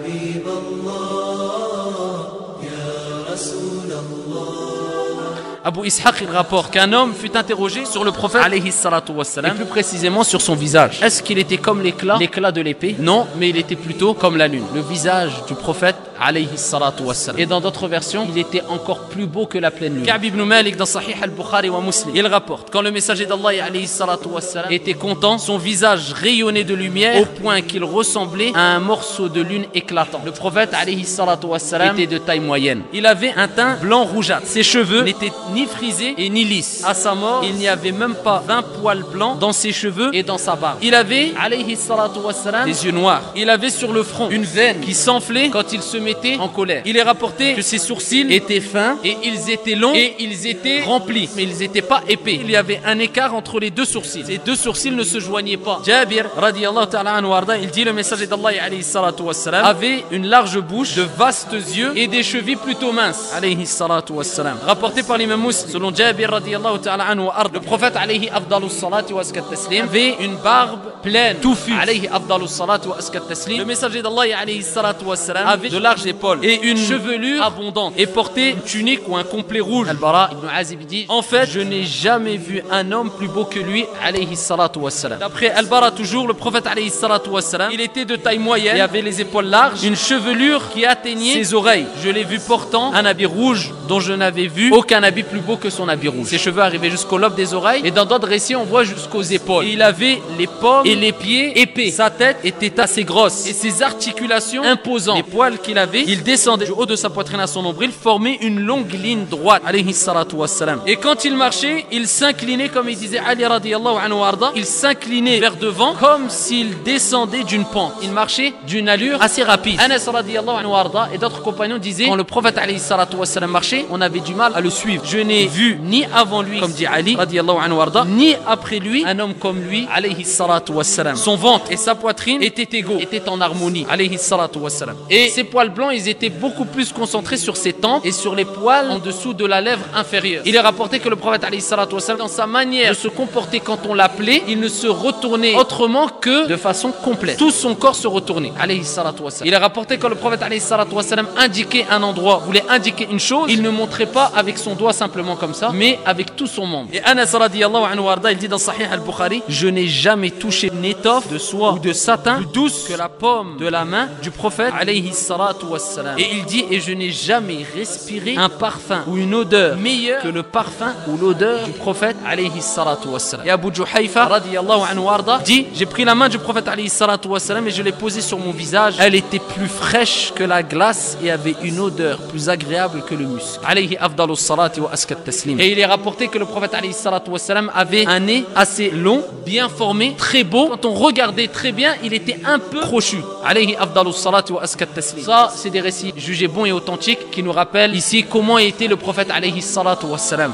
حبيب الله يا رسول الله. Abu Ishaq il rapporte qu'un homme fut interrogé sur le prophète alayhi salatu wassalam, et plus précisément sur son visage. Est-ce qu'il était comme l'éclat de l'épée? Non, mais il était plutôt comme la lune. Le visage du prophète alayhi salatu wassalam. Et dans d'autres versions, il était encore plus beau que la pleine lune. Ka'b ibn Malik dans Sahih al-Bukhari wa Muslim, il rapporte quand le messager d'Allah alayhi salatu wassalam était content, son visage rayonnait de lumière au point qu'il ressemblait à un morceau de lune éclatant. Le prophète alayhi salatu wassalam était de taille moyenne. Il avait un teint blanc rougeâtre. Ses cheveux n'étaient ni frisés et ni lisses. À sa mort, il n'y avait même pas 20 poils blancs dans ses cheveux et dans sa barbe. Il avait alayhi salatu wassalam des yeux noirs. Il avait sur le front une veine qui s'enflait quand il se mettait en colère. Il est rapporté que ses sourcils étaient fins et ils étaient longs et ils étaient remplis, mais ils n'étaient pas épais. Il y avait un écart entre les deux sourcils. Ces deux sourcils ne se joignaient pas. Jabir radiyallahu ta'ala anhu warda, il dit le messager d'Allah alayhi salatu wassalam avait une large bouche, de vastes yeux et des chevilles plutôt minces alayhi salatu wassalam. Rapporté par l'imam Muslim, selon Jabir radiyallahu ta'ala anhu warda, le prophète alayhi afdalus salati wa askat taslim avait une barbe pleine, touffue alayhi afdalus salati wa askat taslim. Le messager d'Allah alayhi salatu wassalam avait de larges épaules et une chevelure abondante et portait une tunique ou un complet rouge. Al-Bara ibn Azib dit en fait je n'ai jamais vu un homme plus beau que lui alayhi salatu wassalam. D'après Al-Bara toujours, le prophète alayhi salatu wassalam, il était de taille moyenne et avait les épaules larges, une chevelure qui atteignait ses oreilles. Je l'ai vu portant un habit rouge dont je n'avais vu aucun habit plus beau que son habit rouge. Ses cheveux arrivaient jusqu'au lobe des oreilles et dans d'autres récits on voit jusqu'aux épaules. Et il avait les pommes et les pieds épais. Sa tête était assez grosse et ses articulations imposantes. Les poils qu'il avait, il descendait du haut de sa poitrine à son nombril, formait une longue ligne droite alayhi salatu wassalam. Et quand il marchait, il s'inclinait comme il disait Ali radiyallahu anhu warda, il s'inclinait vers devant comme s'il descendait d'une pente. Il marchait d'une allure assez rapide. Anas radiyallahu anhu warda et d'autres compagnons disaient quand le prophète alayhi salatu wassalam marchait, on avait du mal à le suivre. Je n'ai vu ni avant lui, comme dit Ali radiyallahu anhu warda, ni après lui un homme comme lui alayhi salatu wassalam. Son ventre et sa poitrine étaient égaux, étaient en harmonie alayhi salatu wassalam. Et ses poils blancs, ils étaient beaucoup plus concentrés sur ses tempes et sur les poils en dessous de la lèvre inférieure. Il est rapporté que le prophète alayhi salatu wassalam, dans sa manière de se comporter quand on l'appelait, il ne se retournait autrement que de façon complète. Tout son corps se retournait alayhi salatu wassalam. Il est rapporté que le prophète alayhi salatu wassalam indiquait un endroit, voulait indiquer une chose, il ne montrait pas avec son doigt simplement comme ça, mais avec tout son membre. Et Anas radiyallahu anhu warda, il dit dans Sahih al-Bukhari, je n'ai jamais touché une étoffe de soie ou de satin plus douce que la paume de la main du prophète alayhi salatu wassalam. Et il dit, et je n'ai jamais respiré un parfum ou une odeur meilleure que le parfum ou l'odeur du prophète alayhi salatu wassalam. Et Abu Juhayfa radiyallahu anhu warda dit, j'ai pris la main du prophète alayhi salatu wassalam et je l'ai posée sur mon visage. Elle était plus fraîche que la glace et avait une odeur plus agréable que le musc. Alayhi afdalus salati wa askat taslim. Et il est rapporté que le prophète alayhi salatu wassalam avait un nez assez long, bien formé, très beau. Quand on regardait très bien, il était un peu crochu. Alayhi afdalus salati wa askat taslim. Ça, c'est des récits jugés bons et authentiques qui nous rappellent ici comment était le prophète alayhi salatu wassalam.